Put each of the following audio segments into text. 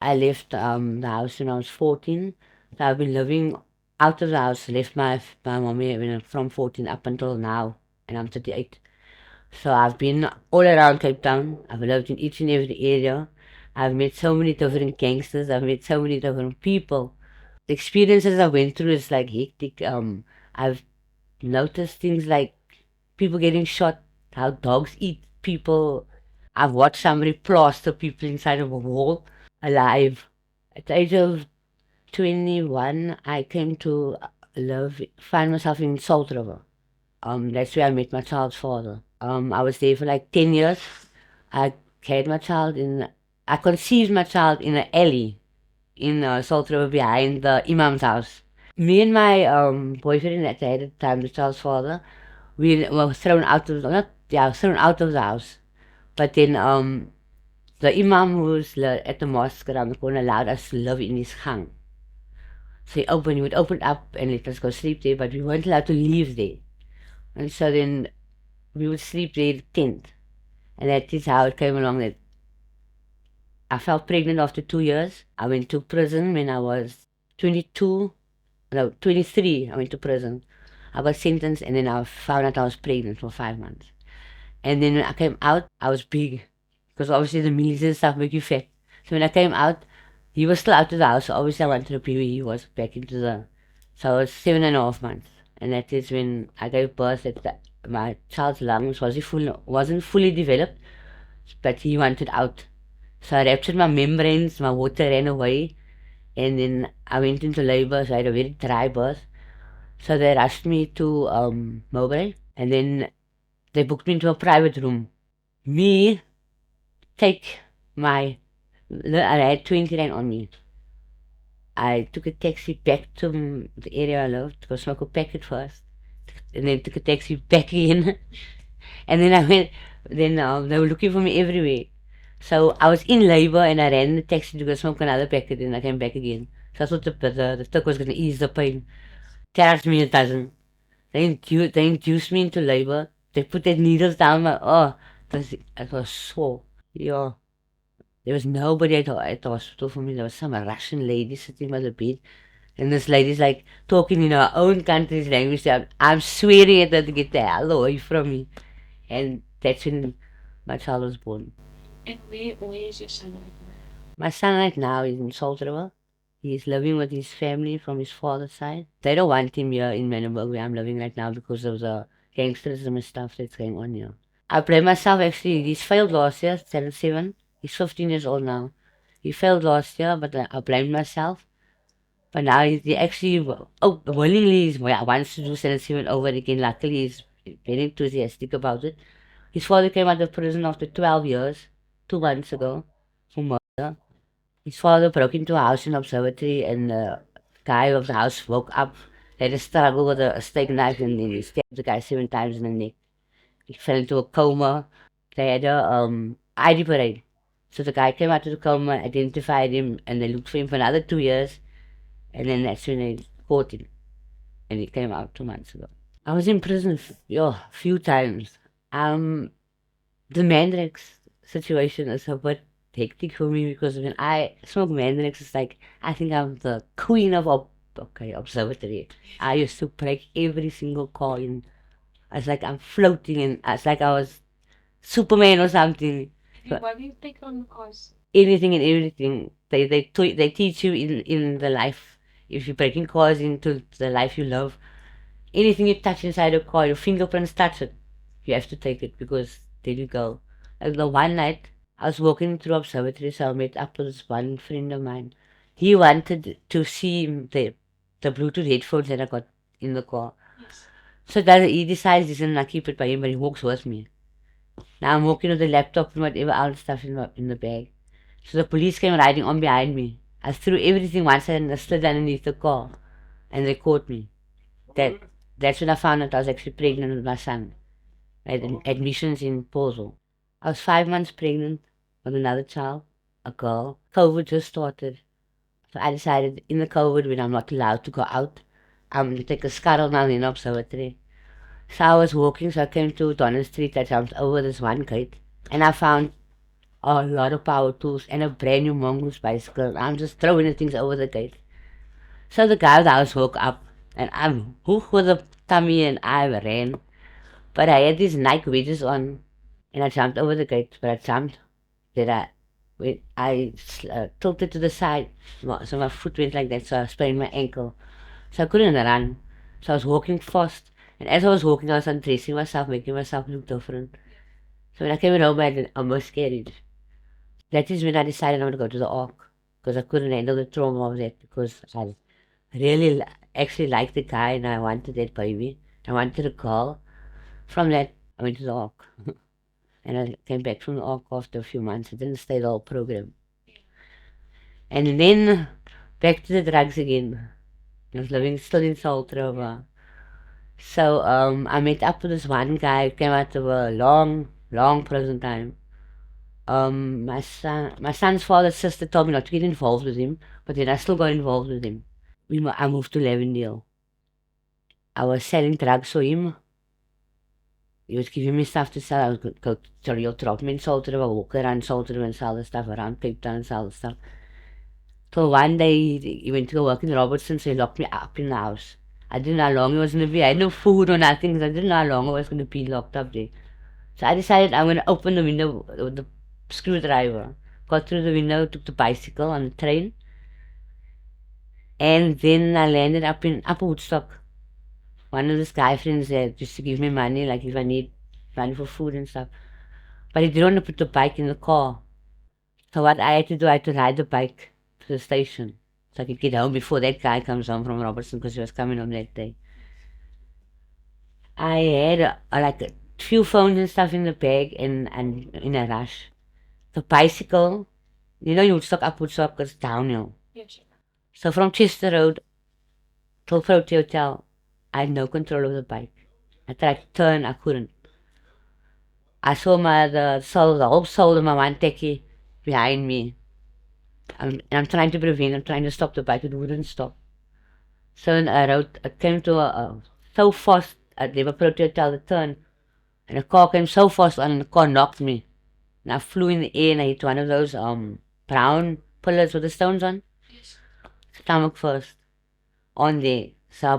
I left the house when I was 14. So I've been living out of the house, left my mommy from 14 up until now, and I'm 38. So I've been all around Cape Town. I've lived in each and every area. I've met so many different gangsters. I've met so many different people. The experiences I went through is like hectic. I've noticed things like people getting shot, how dogs eat people. I've watched somebody plaster people inside of a wall alive. At the age of 21, I came to find myself in Salt River. That's where I met my child's father. I was there for like 10 years. I had my child I conceived my child in an alley in Salt River behind the Imam's house. Me and my boyfriend at the time, the child's father, we were thrown out of, not, yeah, thrown out of the house. But then the Imam who was at the mosque around the corner allowed us to live in his gang. So he would open up and let us go sleep there, but we weren't allowed to leave there. And so then we would sleep there in the tent. And that is how it came along that I fell pregnant after 2 years. I went to prison when I was 22, no, 23. I went to prison. I got sentenced and then I found out I was pregnant for 5 months. And then when I came out, I was big. Because obviously the meals and stuff make you fat. So when I came out, he was still out of the house. So obviously I wanted to be where he was back into the... So I was 7.5 months. And that is when I gave birth. My child's lungs wasn't fully developed, but he wanted out. So I ruptured my membranes, my water ran away, and then I went into labor, so I had a very dry birth. So they rushed me to Mobile, and then they booked me into a private room. Me, take my, I had 20 rand on me. I took a taxi back to the area I lived to go smoke a packet first, and then took a taxi back in. And then I went, then they were looking for me everywhere. So I was in labor and I ran in the taxi to go smoke another packet and I came back again. So I thought the tuck was going to ease the pain. Charged me a dozen. They induced me into labor. They put their needles down my, it was so, yeah. There was nobody at the hospital for me. There was some Russian lady sitting by the bed. And this lady's like talking in her own country's language. I'm swearing at her to get the hell away from me. And that's when my child was born. And where is your son right now? My son right now is in Salt River. He's living with his family from his father's side. They don't want him here in Menenberg where I'm living right now because of the gangsterism and stuff that's going on here. I blame myself actually. He's failed last year, 7. He's 15 years old now. He failed last year, but I blamed myself. But now he actually, willingly wants to do 7 over again. Luckily, he's very enthusiastic about it. His father came out of prison after 12 years, 2 months ago, for murder. His father broke into a house in Observatory and the guy of the house woke up. They had a struggle with a steak knife and he stabbed the guy 7 times in the neck. He fell into a coma. They had a ID parade. So the guy came out of the coma, identified him, and they looked for him for another 2 years. And then that's when they caught him. And he came out 2 months ago. I was in prison a few times. The Mandrax situation is a bit hectic for me because when I smoke Mandrax, it's like I think I'm the queen of observatory. I used to break every single coin. It's like I'm floating and it's like I was Superman or something. And what do you take on the course? Anything and everything. They teach you in the life. If you're breaking cars into the life you love, anything you touch inside a car, your fingerprints touch it, you have to take it because there you go. Like the one night, I was walking through Observatory, so I met up with this one friend of mine. He wanted to see the Bluetooth headphones that I got in the car. Yes. So that he decides he's gonna keep it by him, but he walks with me. Now I'm walking with the laptop and whatever other stuff in the bag. So the police came riding on behind me. I threw everything one side and I slid underneath the car, and they caught me. That's when I found out I was actually pregnant with my son. I had admissions in Pozo. I was 5 months pregnant with another child, a girl. COVID just started. So I decided in the COVID when I'm not allowed to go out, I'm going to take a scuttle now in observatory. So I was walking, so I came to Donner Street. I jumped over this one gate and I found a lot of power tools, and a brand new mongoose bicycle. I'm just throwing the things over the gate. So the guy of the house woke up, and I'm hooked with the tummy, and I ran. But I had these Nike wedges on, and I jumped over the gate. But I jumped, then I tilted to the side, so my foot went like that, so I sprained my ankle. So I couldn't run. So I was walking fast. And as I was walking, I was undressing myself, making myself look different. So when I came home, I had a miscarriage. That is when I decided I want to go to the Ark. Because I couldn't handle the trauma of that. Because I really actually liked the guy and I wanted that baby. I wanted a girl. From that, I went to the Ark. And I came back from the Ark after a few months. I didn't stay the whole program. And then back to the drugs again. I was living still in Salt River. So I met up with this one guy who came out of a long, long prison time. My son's father's sister told me not to get involved with him, but then I still got involved with him. I moved to Lavendale. I was selling drugs for him. He was giving me stuff to sell. I would go to real drop me in Salt River, walk around Salt River and sell the stuff around Cape Town and sell the stuff. Till one day he went to go work in Robertson, so he locked me up in the house. I didn't know how long it was going to be. I had no food or nothing, so I didn't know how long I was going to be locked up there. So I decided I'm going to open the window with the screwdriver. Got through the window, took the bicycle on the train, and then I landed up in Upper Woodstock. One of the guy friends there used to give me money, like if I need money for food and stuff. But he didn't want to put the bike in the car. So what I had to do, I had to ride the bike to the station. So I could get home before that guy comes home from Robertson because he was coming home that day. I had like a few phones and stuff in the bag and in a rush. The bicycle, you Woodstock, up Woodstock, it's downhill. Yes, sure. So from Chester Road till Protea Hotel, I had no control of the bike. I tried to turn, I couldn't. I saw the whole soul of my one techie behind me. And I'm trying to prevent, I'm trying to stop the bike, it wouldn't stop. So I came to so fast at the Protea Hotel, the turn, and the car came so fast and the car knocked me. And I flew in the air and I hit one of those brown pillars with the stones on. Yes. Stomach first. On there. So I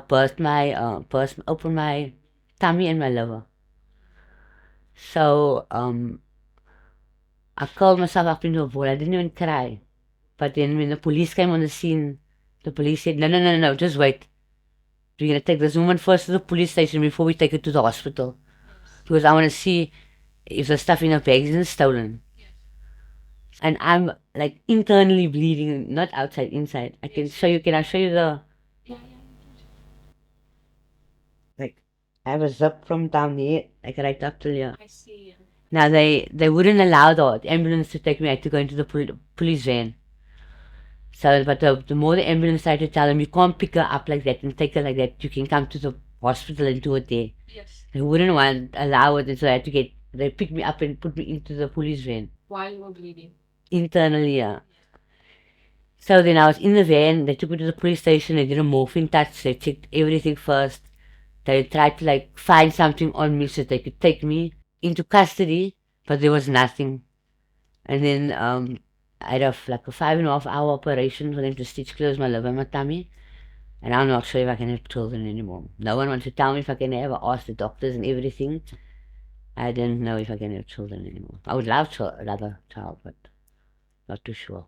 opened my tummy and my liver. So I curled myself up into a ball. I didn't even cry. But then when the police came on the scene, the police said, no, just wait. We're going to take this woman first to the police station before we take her to the hospital. Because I want to see if the stuff in her bag isn't stolen. And I'm like internally bleeding, not outside, inside. I can show you. Can I show you the Yeah, like? I have a zip from down here, like right up to here. I see. Now they wouldn't allow the ambulance to take me. I had to go into the police van. So, but the more the ambulance tried to tell them, you can't pick her up like that and take her like that. You can come to the hospital and do it there. Yes. They wouldn't allow it, and so I had to they picked me up and put me into the police van. While you were bleeding. Internally, yeah. So then I was in the van, they took me to the police station, they did a morphine touch, they checked everything first. They tried to like find something on me so they could take me into custody, but there was nothing. And then I had like a 5.5 hour operation for them to stitch close my liver and my tummy. And I'm not sure if I can have children anymore. No one wants to tell me if I can have. I asked the doctors and everything. I didn't know if I can have children anymore. I would love another child, but not too sure.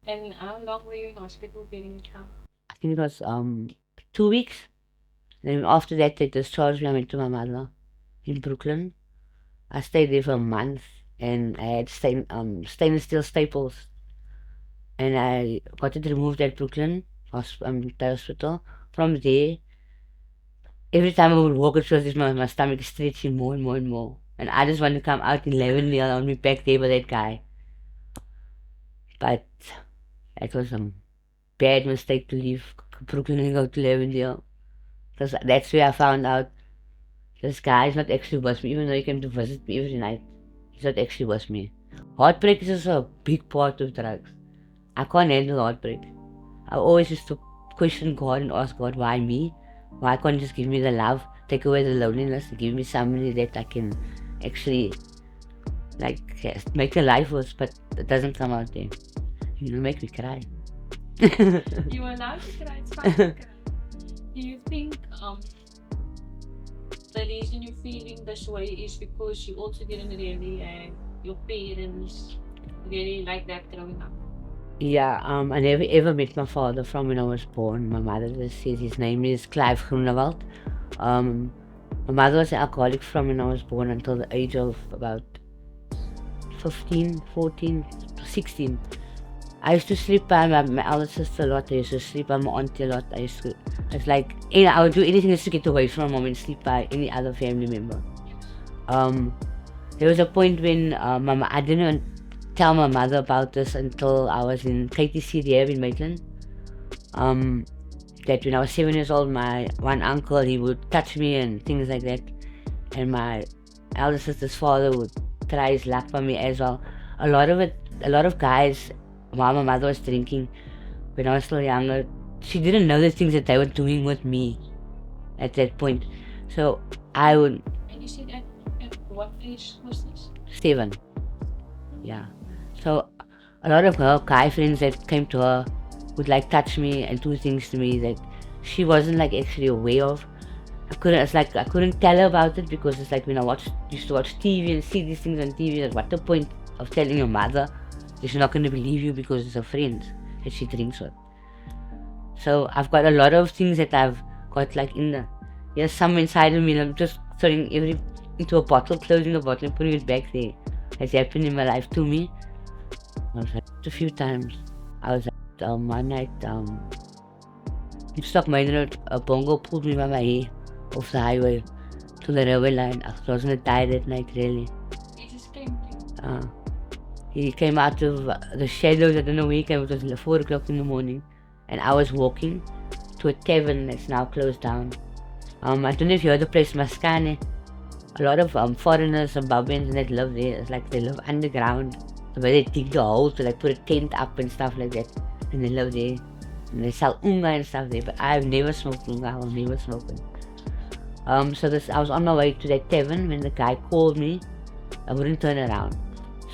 And how long were you in hospital getting it out? I think it was 2 weeks. Then after that, they discharged me. I went to my mother in Brooklyn. I stayed there for a month, and I had stainless steel staples, and I got it removed at Brooklyn the hospital. From there, every time I would walk, it was just my stomach stretching more and more and more, and I just wanted to come out in Lavendale. I want to be back there with that guy, but it was a bad mistake to leave Brooklyn and go to Lavendale, because that's where I found out this guy is not actually with me, even though he came to visit me every night. He's not actually with me. Heartbreak is also a big part of drugs. I can't handle heartbreak. I always used to question God and ask God, why me? Why can't you just give me the love, take away the loneliness, and give me somebody that I can actually, like, yes, make your life worse, but it doesn't come out there. You make me cry. You are allowed to cry. It's fine to cry. Do you think the reason you're feeling this way is because you also didn't really have your parents really like that growing up? Yeah, I never ever met my father from when I was born. My mother just says his name is Clive Groenewald. Um, my mother was an alcoholic from when I was born until the age of about 15, 14, 16. I used to sleep by my elder sister a lot. I used to sleep by my auntie a lot. It's like, I would do anything just to get away from mom and sleep by any other family member. Um, there was a point when I didn't even tell my mother about this until I was in KTC rehab in Maitland. Um, that when I was 7 years old, my one uncle, he would touch me and things like that. And my elder sister's father would try his luck on me as well. A lot of guys, while my mother was drinking, when I was still younger, she didn't know the things that they were doing with me at that point. So I would. And you said at what age was this? 7, yeah. So a lot of her guy friends that came to her would like touch me and do things to me that she wasn't like actually aware of. I couldn't tell her about it because it's like when used to watch TV and see these things on TV, like what the point of telling your mother? She's not going to believe you because it's her friends that she drinks with. So I've got a lot of things that I've got like there's some inside of me, and I'm just throwing every into a bottle, closing the bottle and putting it back there. Has happened in my life to me. I was like a few times. I was like one night, in Stockmine Road, a bongo pulled me by my hair off the highway to the railway line. I was gonna die that night really. He just came to you. Uh, he came out of the shadows. I don't know where he came. It was 4 o'clock in the morning, and I was walking to a tavern that's now closed down. I don't know if you heard the place Mascane. A lot of foreigners, Zimbabweans, and that live there. It's like they live underground. So where they dig a hole to like put a tent up and stuff like that, and they live there. And they sell unga and stuff there. But I've never smoked unga. I will never smoke it. I was on my way to that tavern when the guy called me. I wouldn't turn around.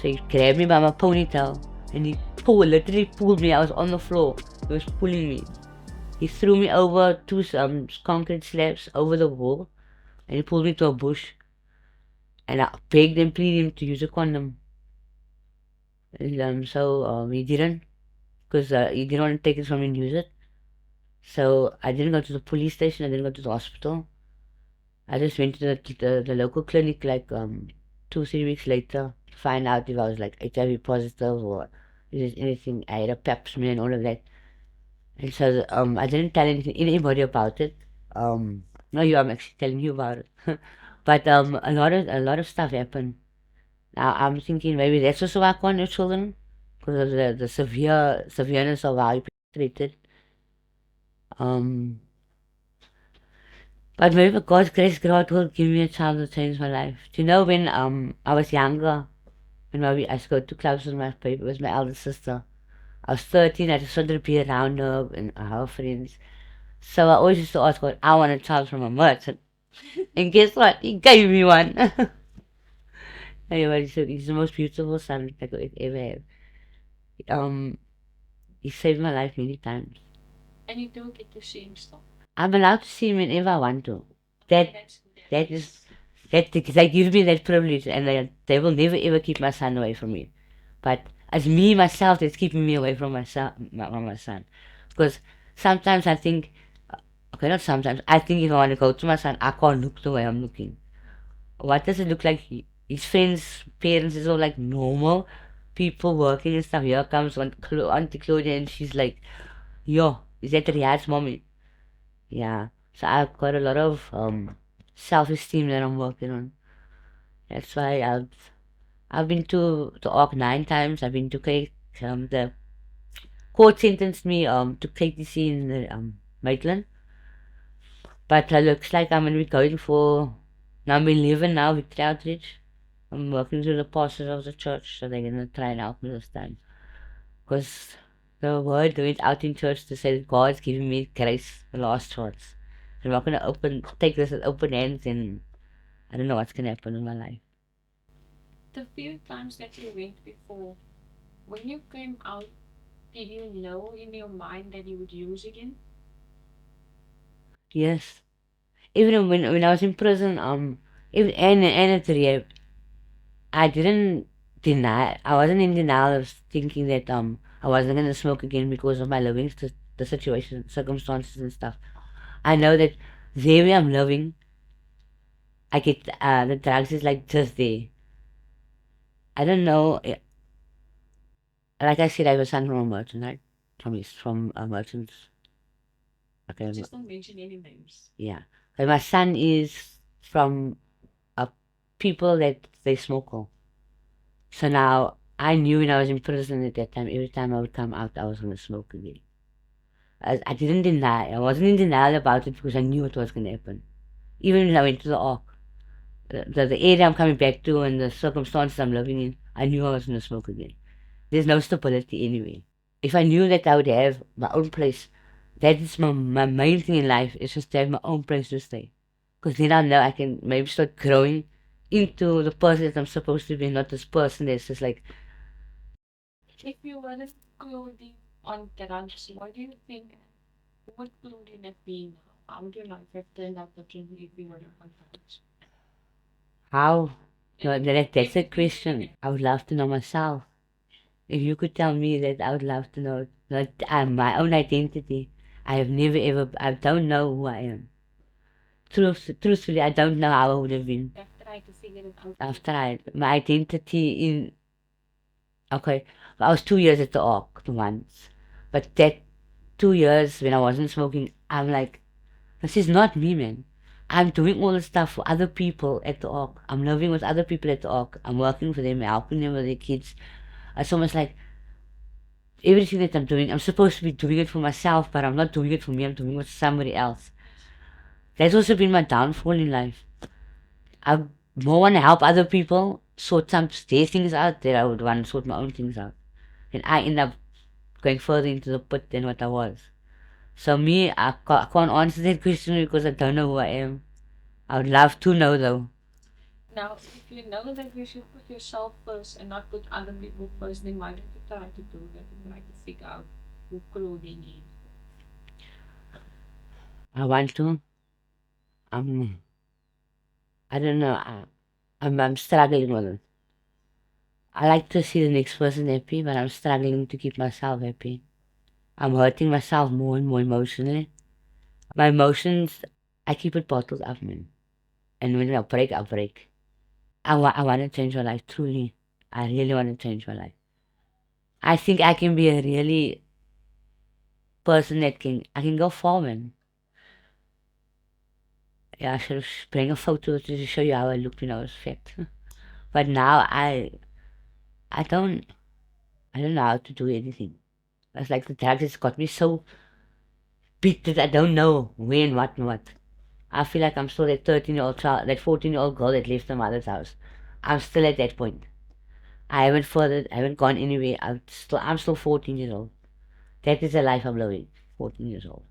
So he grabbed me by my ponytail and he literally pulled me. I was on the floor. He was pulling me. He threw me over two concrete slabs over the wall and he pulled me to a bush. And I begged and pleaded him to use a condom. And he didn't because he didn't want to take it from me and use it. So I didn't go to the police station. I didn't go to the hospital. I just went to the local clinic like 2 3 weeks later to find out if I was like HIV positive or if there's anything. I had a pap smear and all of that. And so I didn't tell anybody about it. No, I'm actually telling you about it. But a lot of stuff happened. Now I'm thinking maybe that's also why I can't have children because of the severeness of how you treated. Um, but maybe God's grace, God will give me a child to change my life. Do you know when I was younger, when maybe I used to go to clubs with my paper with my elder sister. I was 13, I just wanted to be around her and her friends. So I always used to ask God, I want a child from a merchant. And guess what? He gave me one. Anyway, so he's the most beautiful son I could ever have. He saved my life many times. And you don't get to see him stop. I'm allowed to see him whenever I want to. That That's that is they give me that privilege, and they will never ever keep my son away from me. But as me myself, that's keeping me away from my son, because sometimes I think, okay, not sometimes. I think if I want to go to my son, I can't look the way I'm looking. What does it look like? His friends, parents is all like normal people working and stuff. Here comes Auntie Claudia, and she's like, "Yo, is that Riyad's mommy?" Yeah. So I've got a lot of self-esteem that I'm working on. That's why I've been to the Ark 9 times. I've been to the court sentenced me to KTC in the Maitland. But it looks like I'm gonna be going for number 11 now, Victory Outreach. I'm working through the pastors of the church, so they're gonna try and help me this time. Because the word went out in church to say that God's giving me grace, the last chance. I'm not gonna take this with open hands, and I don't know what's gonna happen in my life. The few times that you went before, when you came out, did you know in your mind that you would use again? Yes. Even when I was in prison, even and at rehab, I didn't deny. I wasn't in denial of thinking that I wasn't gonna smoke again because of my living, the situation, circumstances and stuff. I know that there where I'm living, I get the drugs is like just there. I don't know. Like I said, I have a son from a merchant, right? From a merchant. Okay, Just don't mention any names. yeah. But my son is from a people that they smoke all. So now I knew when I was in prison at that time, every time I would come out, I was going to smoke again. I didn't deny. I wasn't in denial about it because I knew it was going to happen. Even when I went to the Ark, the area I'm coming back to and the circumstances I'm living in, I knew I was going to smoke again. There's no stability anyway. If I knew that I would have my own place, that is my main thing in life, is just to have my own place to stay. Because then I know I can maybe start growing into the person that I'm supposed to be, not this person that's just like, If you weren't clothing on drugs, what do you think would clothing have been now? How would your life have turned out differently if you weren't on drugs? how? No, And that's a everything that you question. I would love to know myself. If you could tell me that, I would love to know that my own identity. I have never ever, I don't know who I am. Truthfully, I don't know how I would have been have tried to figure it out. after my identity in, okay, I was 2 years at the Ark once. But that 2 years when I wasn't smoking, I'm like, this is not me, man. I'm doing all the stuff for other people at the Ark. I'm living with other people at the Ark. I'm working for them, helping them with their kids. It's almost like everything that I'm doing, I'm supposed to be doing it for myself, but I'm not doing it for me. I'm doing it with somebody else. That's also been my downfall in life. I more want to help other people sort some their things out than I would want to sort my own things out. And I end up going further into the pit than what I was. So me, I can't answer that question because I don't know who I am. I would love to know though. Now, if you know that you should put yourself first and not put other people first, then why don't you try to do that and try to figure out who clothing is? I want to. I don't know. I'm struggling with it. I like to see the next person happy, but I'm struggling to keep myself happy. I'm hurting myself more and more emotionally. My emotions, I keep it bottled up, man. And when I break, I break. I want to change my life, truly. I really want to change my life. I think I can be a really person that I can go far, man. Yeah, I should bring a photo to show you how I looked when I was fat. But now I I don't know how to do anything. It's like the drugs has got me so big that I don't know when, what, and what. I feel like I'm still that 13-year-old child, that 14-year-old girl that left her mother's house. I'm still at that point. I haven't furthered, I haven't gone anywhere. I'm still 14 years old. That is the life I'm living. 14 years old.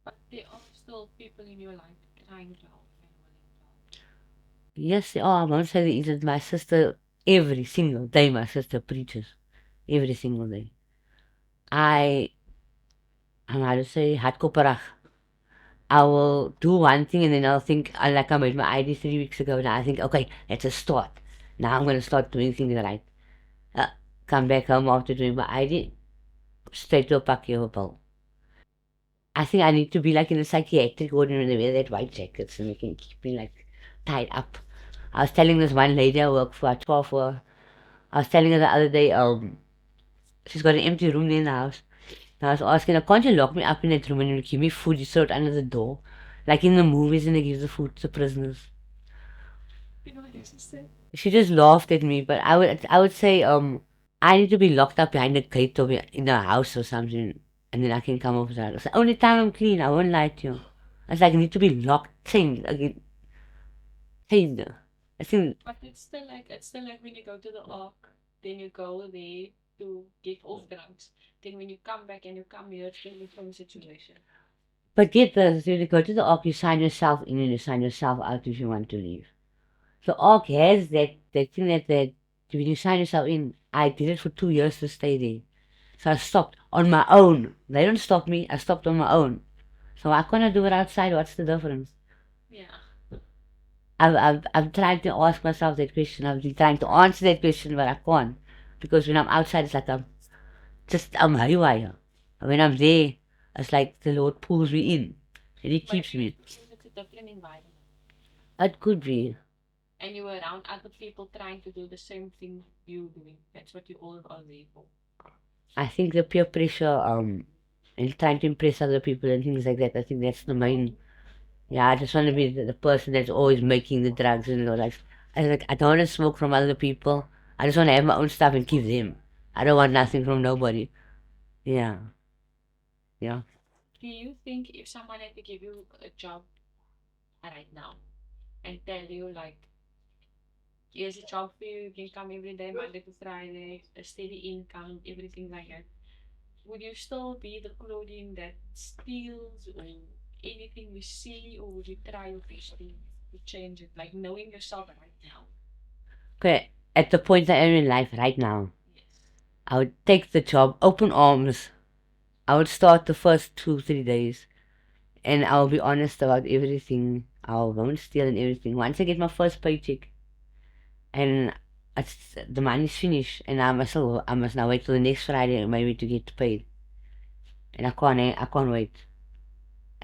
But there are still people in your life trying to help and willing to help. Yes, they are. I won't say there isn't. My sister, every single day, my sister preaches. Every single day. I, I'm how to say, hardkoperag. I will do one thing and then I'll think, like I made my ID 3 weeks ago, and I think, okay, that's a start. Now I'm going to start doing things right. Uh, come back home after doing my ID, straight to a pakje of pill. I think I need to be like in a psychiatric ward when they wear that white jackets and they can keep me like tied up. I was telling this one lady I work for, I 12 for her. I was telling her the other day, she's got an empty room there in the house. And I was asking her, can't you lock me up in that room and you give me food, you throw it under the door? Like in the movies and they give the food to prisoners. You know what she said? She just laughed at me, but I would say, I need to be locked up behind a gate or in a house or something, and then I can come over there. It's the only time I'm clean, I won't lie to you. It's like I need to be locked, chained, again, chained. I think, But it's still like when you go to the ark, then you go there to get off drugs. Then when you come back and you come here, it's a different situation. but get this, when you go to the ark, you sign yourself in and you sign yourself out if you want to leave. So ARC has that thing that when you sign yourself in, I did it for 2 years to stay there. So I stopped on my own. They don't stop me. I stopped on my own. So why can't I do it outside? What's the difference? Yeah. I'm trying to ask myself that question. I've been trying to answer that question, but I can't. Because when I'm outside, it's like I'm haywire. And when I'm there, it's like the Lord pulls me in. And He But keeps do you me. feel it's a different environment? It could be. And you were around other people trying to do the same thing you're doing. That's what you all are there for. I think the peer pressure, and trying to impress other people and things like that, I think that's the main. Yeah, I just want to be the person that's always making the drugs and all that. I don't want to smoke from other people. I just want to have my own stuff and keep them. I don't want nothing from nobody. Yeah, yeah. Do you think if someone had to give you a job right now and tell you like, here's a job for you, you can come every day, Monday to Friday, a steady income, everything like that, would you still be the clothing that steals or anything you see, or would you try your best to change it, like knowing yourself right now? Okay, at the point I am in life right now, Yes. I would take the job, open arms. I would start the first 2, 3 days, and I'll be honest about everything. I won't steal and everything. Once I get my first paycheck, and the money's finished, and I must now wait till the next Friday maybe to get paid. And I can't wait.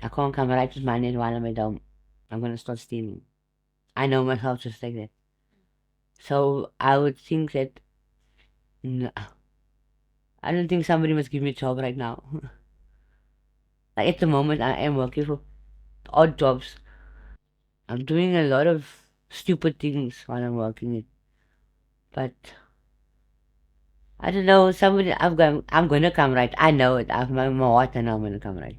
I can't come right with money while I'm at home. I'm gonna start stealing. I know myself just like that. So I would think that no, I don't think somebody must give me a job right now. Like at the moment, I am working for odd jobs. I'm doing a lot of stupid things while I'm working it, but I don't know. I'm gonna come right. I know it. I've my heart, and I'm gonna come right.